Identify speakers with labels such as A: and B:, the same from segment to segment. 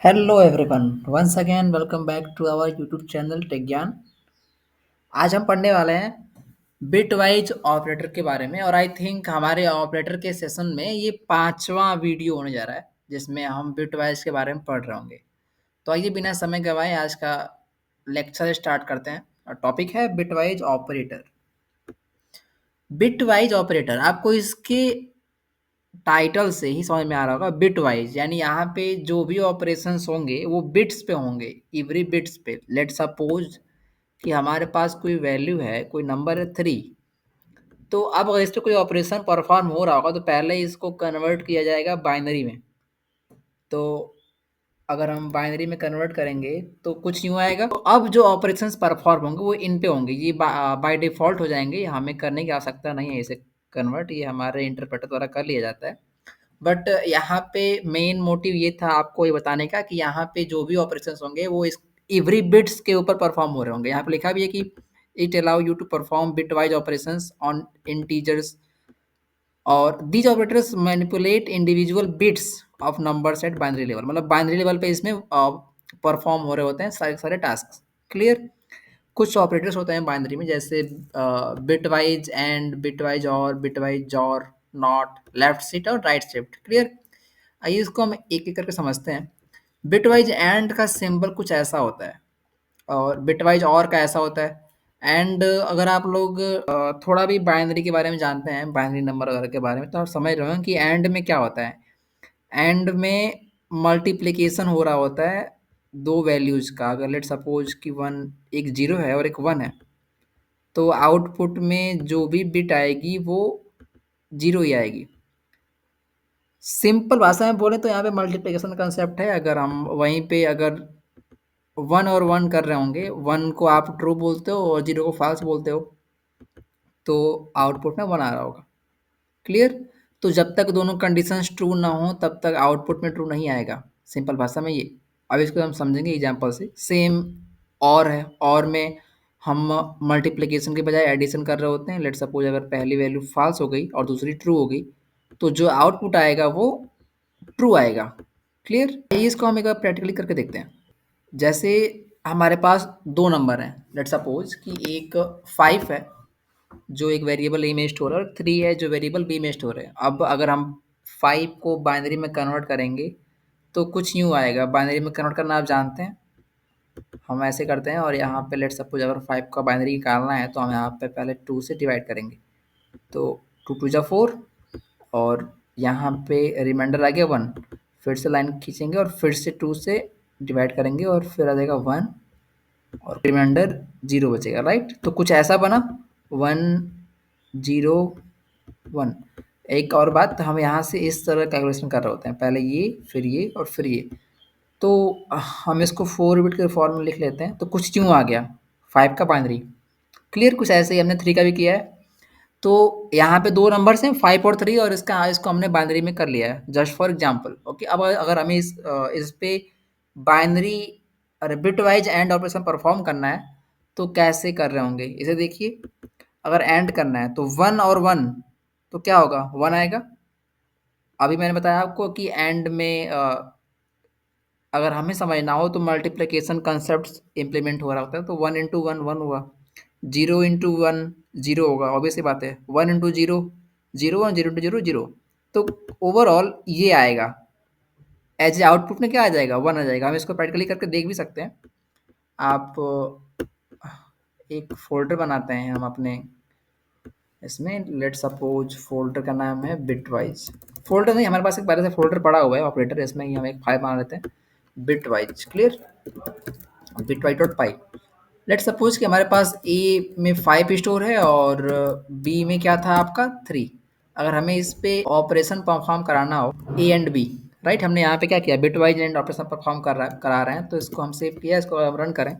A: Hello everyone. Once again, welcome back to our YouTube channel Tech ज्ञान। आज हम पढ़ने वाले हैं बिटवाइज ऑपरेटर के बारे में और आई थिंक हमारे ऑपरेटर के सेशन में ये पांचवा वीडियो होने जा रहा है जिसमें हम बिटवाइज के बारे में पढ़ रहे होंगे। तो आइए बिना समय गवाए आज का लेक्चर स्टार्ट करते हैं और टॉपिक है बिटवाइज ऑपरेटर। बिटवाइज ऑपरेटर आपको इसके टाइटल से ही समझ में आ रहा होगा। बिट वाइज यानी यहाँ पे जो भी ऑपरेशंस होंगे वो बिट्स पे होंगे, एवरी बिट्स पे। लेट सपोज कि हमारे पास कोई वैल्यू है, कोई नंबर है 3। तो अब अगर इस पे कोई ऑपरेशन परफॉर्म हो रहा होगा तो पहले इसको कन्वर्ट किया जाएगा बाइनरी में। तो अगर हम बाइनरी में कन्वर्ट करेंगे तो कुछ यूँ आएगा। तो अब जो ऑपरेशंस परफॉर्म होंगे वो इन पे होंगे, ये बाय डिफ़ॉल्ट हो जाएँगे, ये हमें करने की आवश्यकता नहीं है इसे कन्वर्ट, ये हमारे इंटरप्रेटर द्वारा कर लिया जाता है। बट यहाँ पे मेन मोटिव ये था आपको ये बताने का कि यहाँ पे जो भी ऑपरेशंस होंगे वो इस एवरी बिट्स के ऊपर परफॉर्म हो रहे होंगे। यहाँ पे लिखा भी है कि it allow you to perform bitwise operations on integers और these operators manipulate individual bits of numbers at binary level. मतलब बाइनरी लेवल पे इसमें परफॉर्म हो रहे होते हैं सारे सारे टास्क। क्लियर। कुछ ऑपरेटर्स होते हैं बाइनरी में जैसे बिटवाइज एंड, बिटवाइज और, bitwise jaw, not, left shift और राइट शिफ्ट। क्लियर। आइए इसको हम एक एक करके समझते हैं। बिटवाइज एंड का सिंबल कुछ ऐसा होता है और बिटवाइज और का ऐसा होता है। एंड अगर आप लोग थोड़ा भी बाइनरी के बारे में जानते हैं, बाइनरी नंबर वगैरह के बारे में, तो आप समझ रहे हो कि एंड में क्या होता है। एंड में मल्टीप्लिकेशन हो रहा होता है दो वैल्यूज का। अगर लेट सपोज कि वन, एक जीरो है और एक वन है, तो आउटपुट में जो भी बिट आएगी वो जीरो ही आएगी। सिंपल भाषा में बोले तो यहाँ पे मल्टीप्लिकेशन कंसेप्ट है। अगर हम वहीं पे अगर वन और वन कर रहे होंगे, वन को आप ट्रू बोलते हो और जीरो को फॉल्स बोलते हो, तो आउटपुट में वन आ रहा होगा। क्लियर। तो जब तक दोनों कंडीशंस ट्रू ना हो तब तक आउटपुट में ट्रू नहीं आएगा, सिंपल भाषा में ये। अब इसको हम समझेंगे एग्जांपल से। सेम और है, और में हम मल्टीप्लिकेशन के बजाय एडिशन कर रहे होते हैं। लेट सपोज अगर पहली वैल्यू फॉल्स हो गई और दूसरी ट्रू हो गई तो जो आउटपुट आएगा वो ट्रू आएगा। क्लियर। इसको हम एक बार प्रैक्टिकली करके देखते हैं। जैसे हमारे पास दो नंबर हैं, लेट सपोज कि एक 5 है जो एक वेरिएबल ए में स्टोर है और 3 है जो वेरिएबल बी में स्टोर है। अब अगर हम 5 को बाइनरी में कन्वर्ट करेंगे तो कुछ यूँ आएगा। बाइनरी में कन्वर्ट करना आप जानते हैं, हम ऐसे करते हैं। और यहाँ पे लेट सपोज अगर 5 का बाइनरी निकालना है तो हम यहाँ पे पहले 2 से डिवाइड करेंगे, तो 2 टू जा 4 और यहाँ पे रिमाइंडर आ गया 1। फिर से लाइन खींचेंगे और फिर से 2 से डिवाइड करेंगे और फिर आ जाएगा 1 और रिमाइंडर 0 बचेगा। राइट। तो कुछ ऐसा बना 1 0 1। एक और बात, हम यहाँ से इस तरह कैलकुलेशन कर रहे होते हैं, पहले ये फिर ये और फिर ये। तो हम इसको 4 बिट के फॉर्म में लिख लेते हैं। तो कुछ क्यों आ गया 5 का बाइनरी। क्लियर। कुछ ऐसे ही हमने 3 का भी किया है। तो यहाँ पे दो नंबर्स हैं 5 और 3 और इसको हमने बाइनरी में कर लिया है जस्ट फॉर एग्जांपल। ओके। अब अगर हमें इस पे बाइनरी और bit wise and operation perform करना है तो कैसे कर रहे होंगे इसे देखिए। अगर एंड करना है तो 1 और 1, तो क्या होगा 1 आएगा। अभी मैंने बताया आपको कि एंड में अगर हमें समझना हो तो मल्टीप्लिकेशन कंसेप्ट इम्प्लीमेंट हो रहा होता है। तो 1 इंटू वन वन हुआ, 0 इंटू वन 0 होगा, ऑब्वियस सी बात है। 1 इंटू जीरो जीरो और 0 इंटू जीरो जीरो। तो ओवरऑल ये आएगा एज ए आउटपुट में क्या आ जाएगा 1 आ जाएगा। हम इसको प्रैक्टिकली करके देख भी सकते हैं। आप एक फोल्डर बनाते हैं हम अपने इसमें। लेट सपोज फोल्डर का नाम है बिटवाइज। फोल्डर नहीं, हमारे पास एक पहले से फोल्डर पड़ा हुआ है ऑपरेटर, इसमें ही हम एक फाइल बना लेते हैं बिटवाइज। क्लियर। बिटवाइज डॉट पाई। लेट सपोज कि हमारे पास ए में 5 स्टोर है और बी में क्या था आपका 3। अगर हमें इस पे ऑपरेशन परफॉर्म कराना हो ए एंड बी, राइट, हमने यहाँ पे क्या किया बिटवाइज एंड ऑपरेशन परफॉर्म करा रहे हैं। तो इसको हम सेव किया, इसको हम रन करें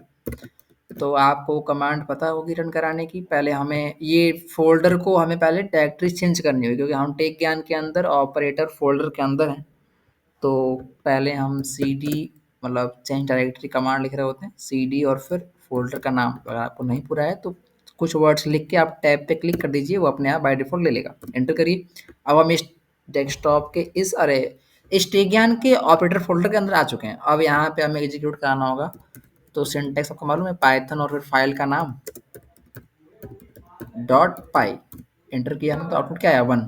A: तो आपको कमांड पता होगी रन कराने की। पहले हमें ये फ़ोल्डर को हमें पहले डायरेक्टरी चेंज करनी होगी क्योंकि हम टेक ज्ञान के अंदर ऑपरेटर फ़ोल्डर के अंदर हैं। तो पहले हम cd मतलब चेंज डायरेक्टरी कमांड लिख रहे होते हैं, cd और फिर फ़ोल्डर का नाम। अगर आपको नहीं पूरा है तो कुछ वर्ड्स लिख के आप टैब पे क्लिक कर दीजिए, वो अपने आप बाय डिफ़ॉल्ट ले लेगा। एंटर करिए। अब हम इस डेस्कटॉप के इस स्टेगियन के ऑपरेटर फ़ोल्डर के अंदर आ चुके हैं। अब यहाँ पे हमें एग्ज़ीक्यूट कराना होगा। तो सिंटैक्स आपको मालूम है, पाइथन और फिर फ़ाइल का नाम .py एंटर किया ना तो आउटपुट क्या आया 1,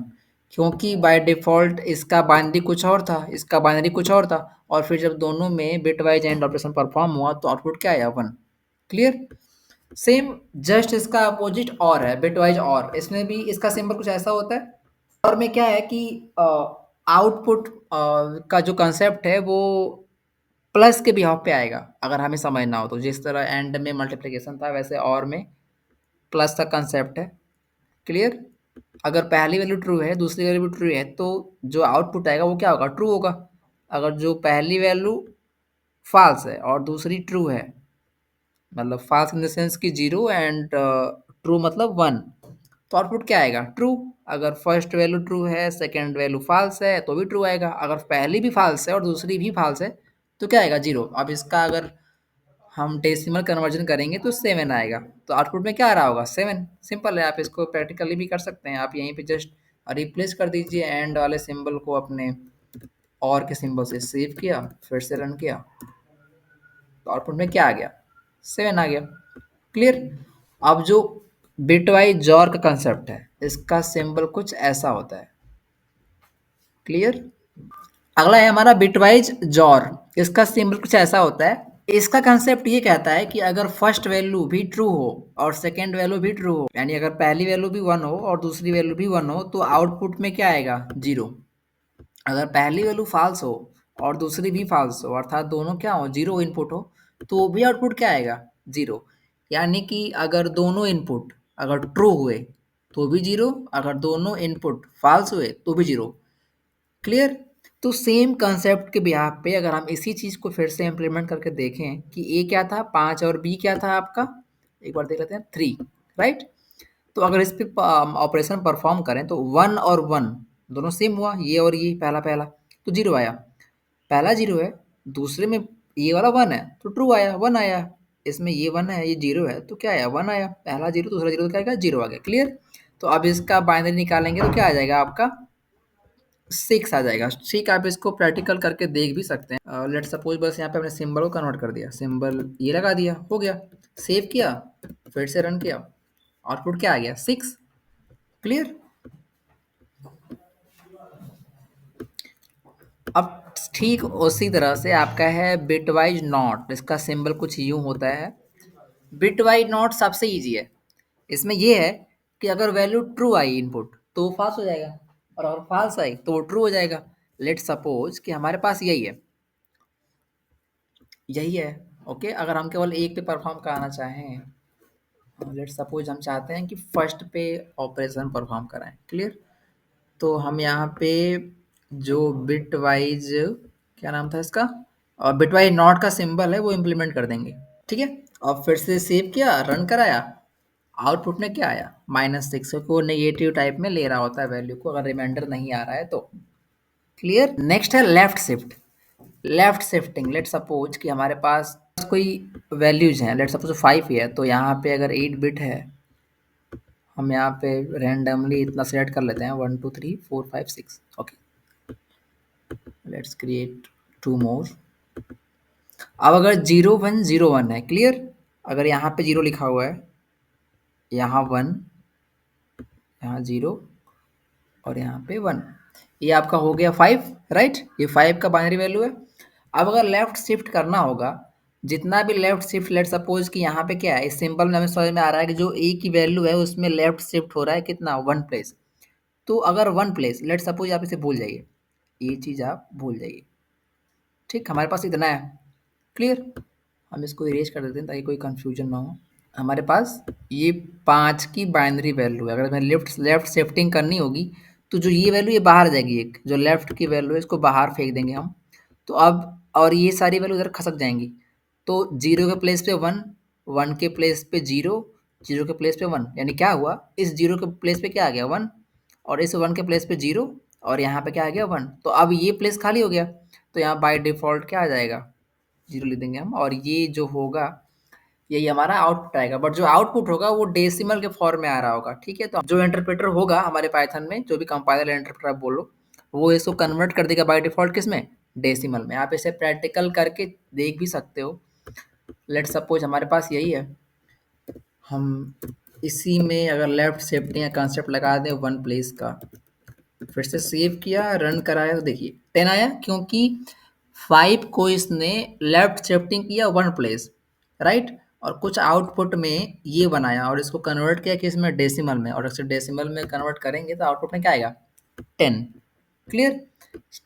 A: क्योंकि बाय डिफ़ॉल्ट इसका बाइनरी कुछ और था, इसका बाइनरी कुछ और था और फिर जब दोनों में bit wise and operation perform हुआ तो आउटपुट क्या आया 1। क्लियर? सेम जस्ट इसका अपोजिट और है, बिट वाइज़ और। इसमें भी इसका सिंबल कुछ ऐसा होता है। और में क्या है कि आउटपुट का जो कांसेप्ट है वो प्लस के बिहाफ पे आएगा, अगर हमें समझना हो तो। जिस तरह एंड में मल्टीप्लिकेशन था वैसे और में प्लस का कांसेप्ट है। क्लियर? अगर पहली वैल्यू ट्रू है, दूसरी वैल्यू भी ट्रू है, तो जो आउटपुट आएगा वो क्या होगा? ट्रू होगा। अगर जो पहली वैल्यू फॉल्स है और दूसरी ट्रू है, मतलब फॉल्स इन द सेंस कि 0 एंड ट्रू मतलब 1, तो आउटपुट क्या आएगा? ट्रू। अगर फर्स्ट वैल्यू ट्रू है, सेकंड वैल्यू फॉल्स है, तो भी ट्रू आएगा। अगर पहली भी फॉल्स है और दूसरी भी फॉल्स है, तो क्या आएगा? 0। अब इसका अगर हम डेसिमल कन्वर्जन करेंगे तो 7 आएगा। तो आउटपुट में क्या आ रहा होगा? 7। सिंपल है, आप इसको प्रैक्टिकली भी कर सकते हैं। आप यहीं पे जस्ट रिप्लेस कर दीजिए एंड वाले सिंबल को अपने और के सिंबल से, सेव किया, फिर से रन किया, तो आउटपुट में क्या आ गया? 7 आ गया। क्लियर? अब जो बिटवाइज जॉर का कंसेप्ट है, इसका सिंबल कुछ ऐसा होता है। क्लियर? अगला है हमारा बिटवाइज जॉर। इसका सिंबल कुछ ऐसा होता है। इसका कंसेप्ट ये कहता है कि अगर फर्स्ट वैल्यू भी ट्रू हो और सेकंड वैल्यू भी ट्रू हो, यानी अगर पहली वैल्यू भी 1 हो और दूसरी वैल्यू भी 1 हो, तो आउटपुट में क्या आएगा? 0। अगर पहली वैल्यू फॉल्स हो और दूसरी भी फॉल्स हो, अर्थात दोनों क्या हो? 0 इनपुट हो, तो भी आउटपुट क्या आएगा? 0। यानी कि अगर दोनों इनपुट अगर ट्रू हुए तो भी 0, अगर दोनों इनपुट फॉल्स हुए तो भी 0। क्लियर? तो सेम कंसेप्ट के बिहाफ पे अगर हम इसी चीज़ को फिर से इम्प्लीमेंट करके देखें कि ए क्या था 5 और बी क्या था आपका, एक बार देख लेते हैं 3, राइट? तो अगर इस पे ऑपरेशन परफॉर्म करें तो 1 और 1 दोनों सेम हुआ, ये और ये पहला पहला, तो 0 आया। पहला 0 है, दूसरे में ये वाला 1 है तो ट्रू आया, 1 आया। इसमें ये 1 है, ये 0 है, तो क्या आया? 1 आया। पहला 0 दूसरा 0 तो क्या आएगा? 0 आ गया। क्लियर? तो अब इसका बाइनरी निकालेंगे तो क्या आ जाएगा आपका? 6 आ जाएगा। ठीक है, आप इसको प्रैक्टिकल करके देख भी सकते हैं। लेट्स सपोज बस यहाँ पे हमने सिंबल को कन्वर्ट कर दिया, सिंबल ये लगा दिया, हो गया। सेव किया, फिर से रन किया, आउटपुट क्या आ गया? 6। क्लियर? अब ठीक उसी तरह से आपका है बिटवाइज नॉट। इसका सिंबल कुछ यूं होता है। बिटवाइज नॉट सबसे ईजी है। इसमें ये है कि अगर वैल्यू ट्रू आई इनपुट तो वो फॉल्स हो जाएगा, और अगर फॉल्स आई तो वो ट्रू हो जाएगा। लेट सपोज कि हमारे पास यही है, यही है। ओके, अगर हम केवल एक पे परफॉर्म कराना चाहें, लेट सपोज हम चाहते हैं कि फर्स्ट पे ऑपरेशन परफॉर्म कराएं। क्लियर? तो हम यहाँ पे जो बिट वाइज, क्या नाम था इसका, और बिट वाइज नॉट का सिंबल है वो इम्प्लीमेंट कर देंगे। ठीक है, और फिर से सेव किया, रन कराया, आउटपुट में क्या आया? -6 को नेगेटिव टाइप में ले रहा होता है वैल्यू को, अगर रिमाइंडर नहीं आ रहा है तो। क्लियर? नेक्स्ट है left shift. Left shifting, let suppose कि हमारे पास कोई वैल्यूज हैं, लेट सपोज 5 ही है, तो यहाँ पे अगर 8 बिट है, हम यहाँ पे रैंडमली इतना सेलेक्ट कर लेते हैं 1 2 3 4 5 6। ओके, लेट्स क्रिएट 2 मोर। अब अगर 0 1 0 1 है, क्लियर? अगर यहाँ पे 0 लिखा हुआ है, यहाँ 1, यहाँ 0 और यहाँ पे 1, ये आपका हो गया 5, राइट? ये 5 का बाइनरी वैल्यू है। अब अगर लेफ्ट शिफ्ट करना होगा, जितना भी लेफ्ट शिफ्ट, लेट सपोज कि यहाँ पे क्या है, इस सिंपल में हमें समझ में आ रहा है कि जो ए की वैल्यू है उसमें लेफ्ट शिफ्ट हो रहा है कितना? 1 प्लेस। तो अगर 1 प्लेस, लेट सपोज आप इसे भूल जाइए, ये चीज़ आप भूल जाइए। ठीक, हमारे पास इतना है। क्लियर? हम इसको इरेज कर देते हैं ताकि कोई कंफ्यूजन ना हो। हमारे पास ये 5 की बाइनरी वैल्यू है। अगर हमें लेफ्ट लेफ्ट शिफ्टिंग करनी होगी तो जो ये वैल्यू ये बाहर आ जाएगी, एक जो लेफ्ट की वैल्यू है इसको बाहर फेंक देंगे हम। तो अब और ये सारी वैल्यू इधर खसक जाएंगी। तो 0 के प्लेस पे 1, 1 के प्लेस पे 0, 0 के प्लेस पे 1, यानी क्या हुआ? इस 0 के प्लेस पे क्या आ गया? 1, और इस 1 के प्लेस पे 0, और यहाँ पे क्या आ गया? 1। तो अब ये प्लेस खाली हो गया, तो यहाँ बाय डिफ़ॉल्ट क्या आ जाएगा? 0 लिख देंगे हम, और ये जो होगा यही हमारा आउटपुट आएगा। बट जो आउटपुट होगा वो डेसिमल के फॉर्म में आ रहा होगा। ठीक है, तो जो इंटरप्रेटर होगा हमारे पाइथन में, जो भी कंपाइलर इंटरप्रेटर आप बोलो, वो इसको कन्वर्ट कर देगा बाय डिफ़ॉल्ट किसमें? डेसिमल में। आप इसे प्रैक्टिकल करके देख भी सकते हो। लेट्स सपोज़ हमारे पास यही है, हम इसी में अगर लेफ्ट शिफ्ट या कांसेप्ट लगा दें वन प्लेस का, फिर से सेव किया, रन कराया तो देखिए 10 आया, क्योंकि 5 को इसने लेफ्ट शिफ्टिंग किया वन प्लेस, राइट? और कुछ आउटपुट में ये बनाया और इसको कन्वर्ट किया कि इसमें डेसिमल में, और इसे डेसिमल में कन्वर्ट करेंगे तो आउटपुट में क्या आएगा? 10। क्लियर?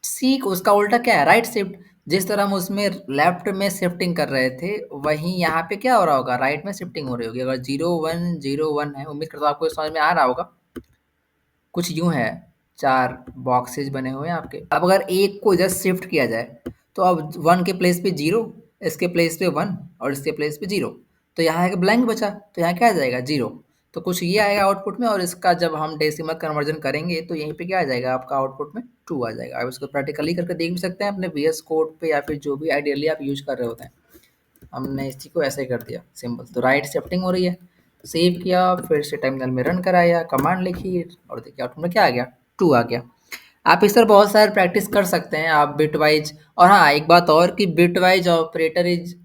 A: सी को उसका उल्टा क्या है? Right shift. जिस तरह हम उसमें लेफ्ट में शिफ्टिंग कर रहे थे, वहीं यहाँ पे क्या हो रहा होगा? राइट में शिफ्टिंग हो रही होगी। अगर 0 1 0 1 है, उम्मीद करता हूँ आपको समझ में आ रहा होगा। कुछ यूं है, 4 बॉक्सेज बने हुए हैं आपके। अब अगर एक को जस्ट शिफ्ट किया जाए, तो अब 1 के प्लेस पे 0, इसके प्लेस पे 1 और इसके प्लेस पे 0, तो यहाँ एक ब्लैंक बचा, तो यहाँ क्या आ जाएगा? 0। तो कुछ ये आएगा आउटपुट में, और इसका जब हम डेसिमल कन्वर्जन करेंगे तो यहीं पे क्या आ जाएगा आपका आउटपुट में? 2 आ जाएगा। आप इसको प्रैक्टिकली करके देख भी सकते हैं अपने VS कोड पे, या फिर जो भी आइडियली आप यूज कर रहे होते हैं। हमने इसी को ऐसे कर दिया सिंपल। तो राइट शिफ्टिंग हो रही है, सेव किया, फिर से टर्मिनल में रन कराया, कमांड लिखी, और देखिए आउटपुट में क्या आ गया? 2 आ गया। आप इस तरह बहुत सारे प्रैक्टिस कर सकते हैं आप बिट वाइज। और हाँ, एक बात और कि bit wise operator is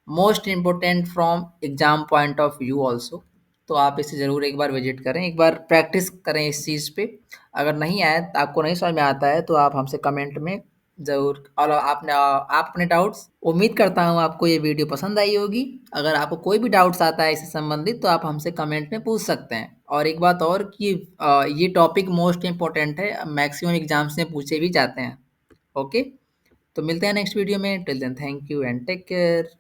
A: most important from exam point of view also. तो आप इसे ज़रूर एक बार विजिट करें, एक बार प्रैक्टिस करें इस चीज़ पे। अगर नहीं आया, आपको नहीं समझ में आता है, तो आप हमसे कमेंट में ज़रूर, और आपने आप अपने डाउट्स, उम्मीद करता हूँ आपको ये वीडियो पसंद आई होगी। अगर आपको कोई भी डाउट्स आता है इससे संबंधित, तो आप हमसे कमेंट में पूछ सकते हैं। और एक बात और कि ये टॉपिक मोस्ट इम्पोर्टेंट है, मैक्सिमम एग्जाम्स में पूछे भी जाते हैं। ओके, तो मिलते हैं नेक्स्ट वीडियो में। Till then thank you and take care.